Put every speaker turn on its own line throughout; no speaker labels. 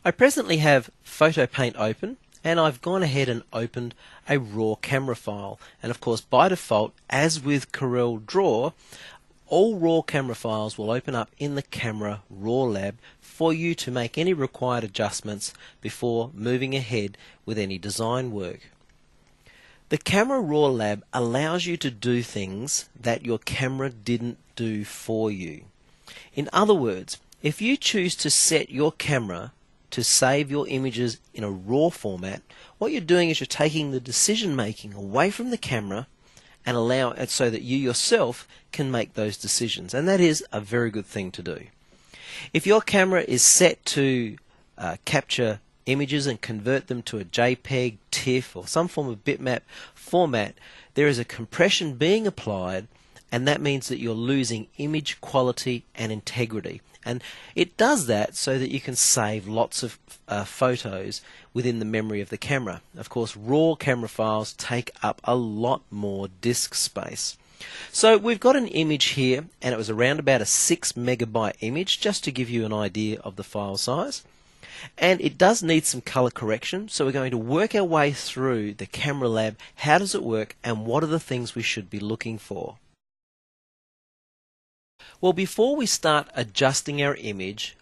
I presently have PhotoPaint open, and I've gone ahead and opened a raw camera file. And of course, by default, as with Corel Draw, all raw camera files will open up in the Camera Raw Lab for you to make any required adjustments before moving ahead with any design work. The Camera Raw Lab allows you to do things that your camera didn't do for you. In other words, if you choose to set your camera to save your images in a RAW format, what you're doing is you're taking the decision making away from the camera and allow it so that you yourself can make those decisions, and that is a very good thing to do. If your camera is set to capture images and convert them to a JPEG, TIFF or some form of bitmap format, there is a compression being applied, and that means that you're losing image quality and integrity. And it does that so that you can save lots of photos within the memory of the camera. Of course, raw camera files take up a lot more disk space. So we've got an image here, and it was around about a 6 megabyte image, just to give you an idea of the file size. And it does need some color correction, so we're going to work our way through the Camera Lab. How does it work, and what are the things we should be looking for? Well, before we start adjusting our image,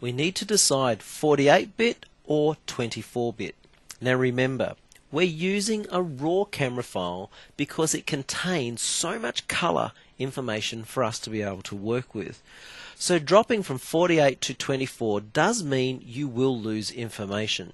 we need to decide 48-bit or 24-bit. Now remember, we're using a raw camera file because it contains so much color information for us to be able to work with. So dropping from 48 to 24 does mean you will lose information.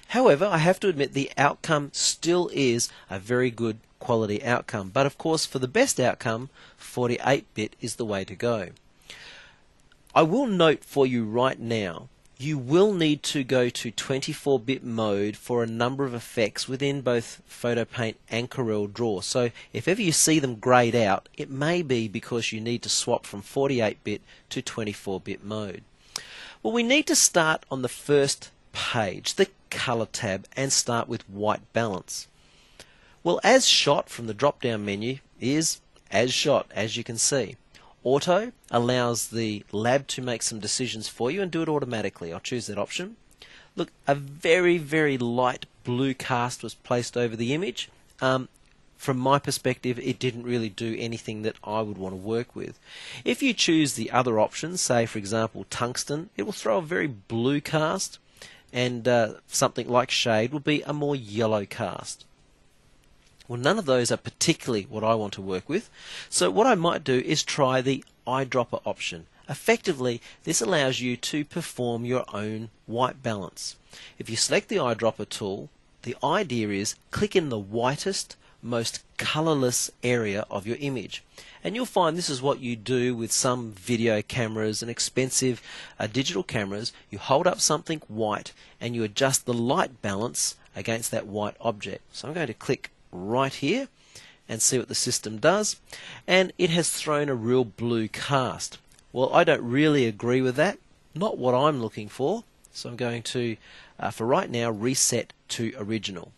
However, I have to admit the outcome still is a very good quality outcome, but of course for the best outcome, 48-bit is the way to go. I will note for you right now, you will need to go to 24-bit mode for a number of effects within both PhotoPaint and Corel Draw. So if ever you see them grayed out, it may be because you need to swap from 48-bit to 24-bit mode. Well, we need to start on the first page, the Color tab, and start with white balance. Well, as shot from the drop-down menu is as shot, as you can see. Auto allows the lab to make some decisions for you and do it automatically. I'll choose that option. Look, a very, very light blue cast was placed over the image. From my perspective, it didn't really do anything that I would want to work with. If you choose the other options, say for example tungsten, it will throw a very blue cast, and something like shade will be a more yellow cast. Well, none of those are particularly what I want to work with, so what I might do is try the eyedropper option. Effectively, this allows you to perform your own white balance. If you select the eyedropper tool, the idea is click in the whitest, most colorless area of your image. And you'll find this is what you do with some video cameras and expensive digital cameras. You hold up something white and you adjust the light balance against that white object. So I'm going to click right here and see what the system does, and it has thrown a real blue cast. Well, I don't really agree with that, not what I'm looking for, so I'm going to for right now reset to original.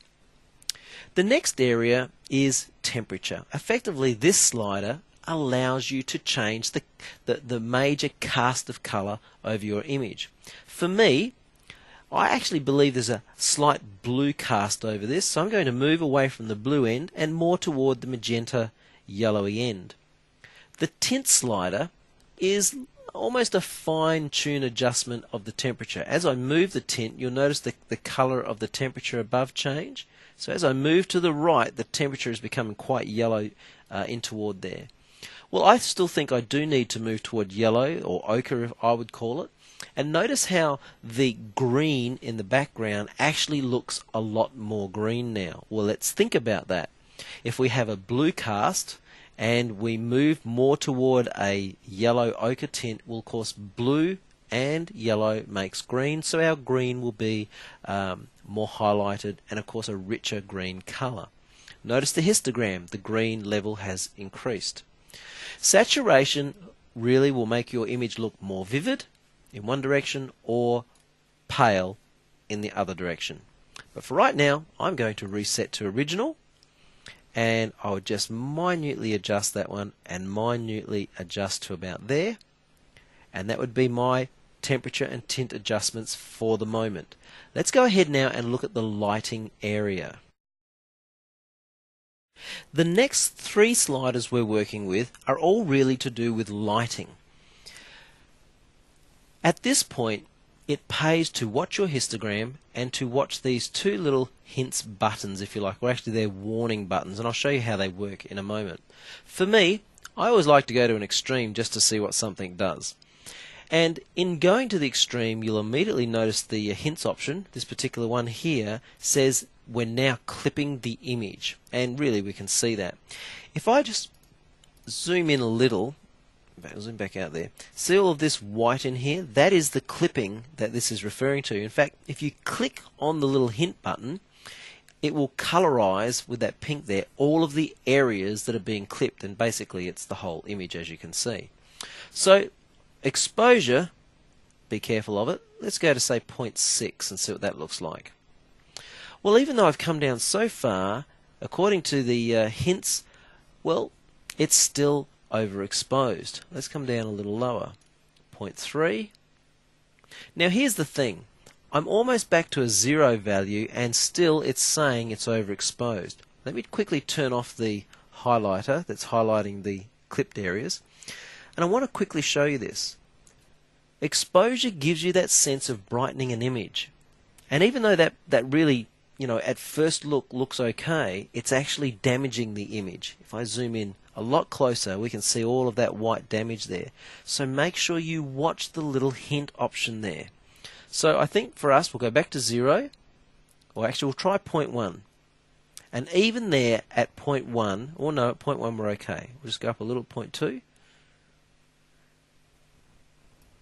The next area is temperature. Effectively, this slider allows you to change the major cast of color over your image. For me, I actually believe there's a slight blue cast over this, so I'm going to move away from the blue end and more toward the magenta yellowy end. The tint slider is almost a fine-tune adjustment of the temperature. As I move the tint, you'll notice the color of the temperature above change. So as I move to the right, the temperature is becoming quite yellow in toward there. Well, I still think I do need to move toward yellow, or ochre I would call it. And notice how the green in the background actually looks a lot more green now. Well, let's think about that. If we have a blue cast and we move more toward a yellow ochre tint, well, of course, blue and yellow makes green, so our green will be more highlighted and, of course, a richer green color. Notice the histogram. The green level has increased. Saturation really will make your image look more vivid in one direction or pale in the other direction. But for right now, I'm going to reset to original, and I would just minutely adjust that one and minutely adjust to about there, and that would be my temperature and tint adjustments for the moment. Let's go ahead now and look at the lighting area. The next three sliders we're working with are all really to do with lighting. At this point, it pays to watch your histogram and to watch these two little hints buttons, if you like, or actually they're warning buttons, and I'll show you how they work in a moment. For me, I always like to go to an extreme just to see what something does. And in going to the extreme, you'll immediately notice the hints option. This particular one here says we're now clipping the image, and really we can see that. If I just zoom in a little, zoom back out there, see all of this white in here? That is the clipping that this is referring to. In fact, if you click on the little hint button, it will colorize with that pink there all of the areas that are being clipped, and basically it's the whole image, as you can see. So exposure, be careful of it. Let's go to say 0.6 and see what that looks like. Well, even though I've come down so far, according to the hints, well, it's still overexposed. Let's come down a little lower. 0.3. Now here's the thing. I'm almost back to a 0 value and still it's saying it's overexposed. Let me quickly turn off the highlighter that's highlighting the clipped areas. And I want to quickly show you this. Exposure gives you that sense of brightening an image. And even though that really, at first look looks okay, it's actually damaging the image. If I zoom in a lot closer, we can see all of that white damage there. So make sure you watch the little hint option there. So I think for us, we'll go back to 0, or actually we'll try 0.1. And even there at 0.1, or no, at 0.1 we're okay. We'll just go up a little, 0.2.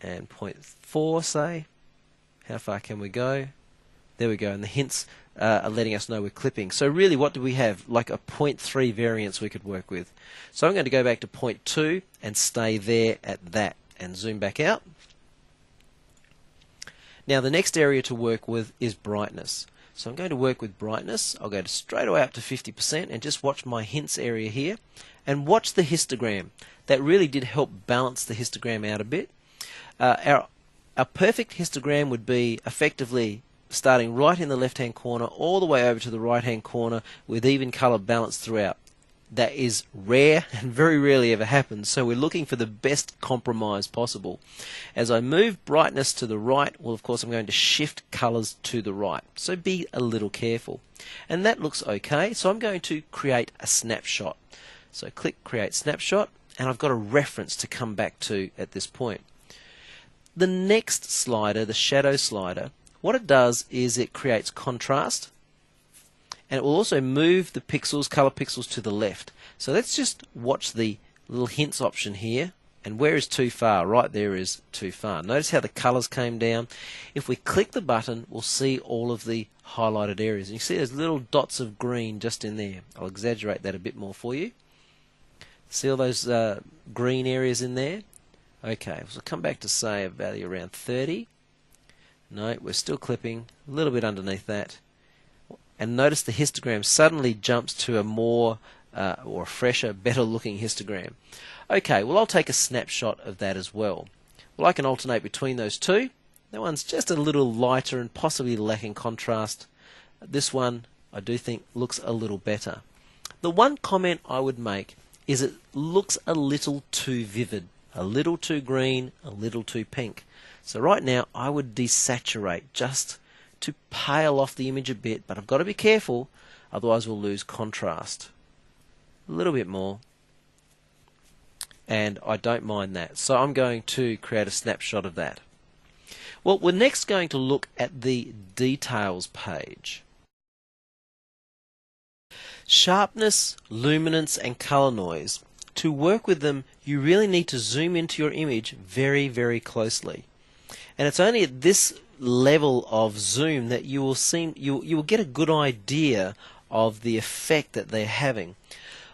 And 0.4, say. How far can we go? There we go, and the hints are letting us know we're clipping. So really, what do we have? Like a 0.3 variance we could work with. So I'm going to go back to 0.2 and stay there at that, and zoom back out. Now the next area to work with is brightness. So I'm going to work with brightness. I'll go straight away up to 50% and just watch my hints area here, and watch the histogram. That really did help balance the histogram out a bit. Our perfect histogram would be effectively starting right in the left hand corner all the way over to the right hand corner with even color balance throughout. That is rare and very rarely ever happens, so we're looking for the best compromise possible. As I move brightness to the right, well, of course I'm going to shift colors to the right, so be a little careful. And that looks okay, so I'm going to create a snapshot. So click create snapshot, and I've got a reference to come back to at this point. The next slider, the shadow slider, what it does is it creates contrast, and it will also move the pixels, color pixels, to the left. So let's just watch the little hints option here, and where is too far? Right there is too far. Notice how the colors came down. If we click the button, we'll see all of the highlighted areas, and you see there's little dots of green just in there. I'll exaggerate that a bit more for you. See all those green areas in there? Okay, so come back to say a value around 30. No, we're still clipping a little bit underneath that. And notice the histogram suddenly jumps to a more or a fresher, better looking histogram. Okay, well I'll take a snapshot of that as well. Well, I can alternate between those two. That one's just a little lighter and possibly lacking contrast. This one I do think looks a little better. The one comment I would make is it looks a little too vivid. A little too green, a little too pink. So right now I would desaturate just to pale off the image a bit, but I've got to be careful, otherwise we'll lose contrast. A little bit more. And I don't mind that. So I'm going to create a snapshot of that. Well, we're next going to look at the details page. Sharpness, luminance and color noise. To work with them, you really need to zoom into your image very, very closely. And it's only at this level of zoom that you will get a good idea of the effect that they're having.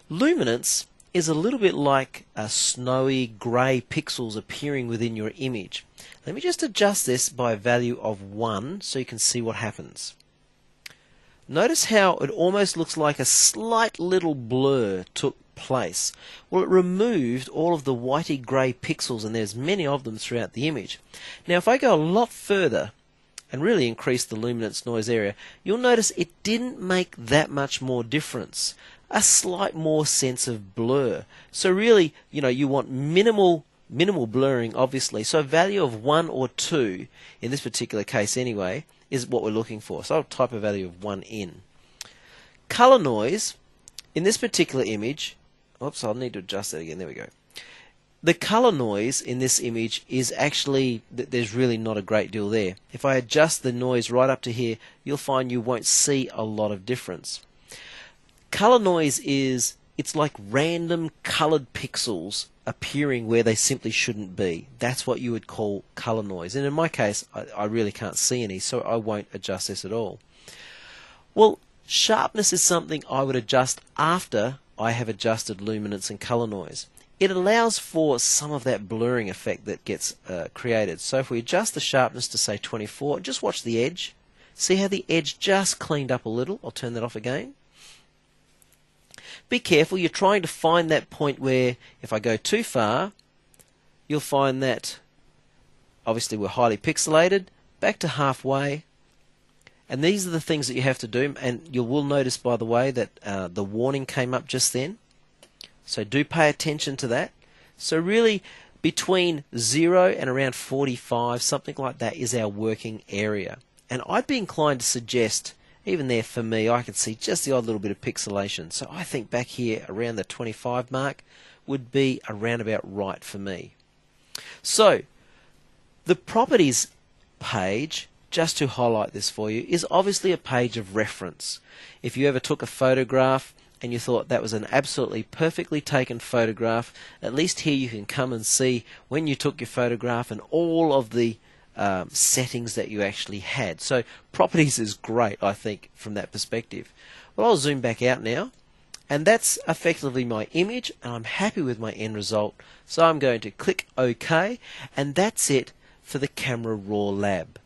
Luminance is a little bit like a snowy grey pixels appearing within your image. Let me just adjust this by a value of 1 so you can see what happens. Notice how it almost looks like a slight little blur took place? Well, it removed all of the whitey grey pixels, and there's many of them throughout the image. Now if I go a lot further and really increase the luminance noise area, you'll notice it didn't make that much more difference. A slight more sense of blur. So really, you want minimal blurring, obviously. So a value of 1 or 2, in this particular case anyway, is what we're looking for. So I'll type a value of 1 in. Color noise, in this particular image, oops, I'll need to adjust that again, there we go. The color noise in this image is actually, there's really not a great deal there. If I adjust the noise right up to here, you'll find you won't see a lot of difference. Color noise it's like random colored pixels appearing where they simply shouldn't be. That's what you would call color noise. And in my case, I really can't see any, so I won't adjust this at all. Well, sharpness is something I would adjust after I have adjusted luminance and color noise. It allows for some of that blurring effect that gets created. So if we adjust the sharpness to say 24, just watch the edge. See how the edge just cleaned up a little? I'll turn that off again. Be careful, you're trying to find that point where if I go too far, you'll find that obviously we're highly pixelated, back to halfway, and these are the things that you have to do, and you will notice, by the way, that the warning came up just then. So do pay attention to that. So really, between 0 and around 45, something like that is our working area. And I'd be inclined to suggest, even there for me, I can see just the odd little bit of pixelation. So I think back here around the 25 mark would be around about right for me. So the properties page, just to highlight this for you, is obviously a page of reference. If you ever took a photograph and you thought that was an absolutely perfectly taken photograph, at least here you can come and see when you took your photograph and all of the settings that you actually had. So properties is great, I think, from that perspective. Well, I'll zoom back out now, and that's effectively my image, and I'm happy with my end result. So I'm going to click OK, and that's it for the Camera Raw Lab.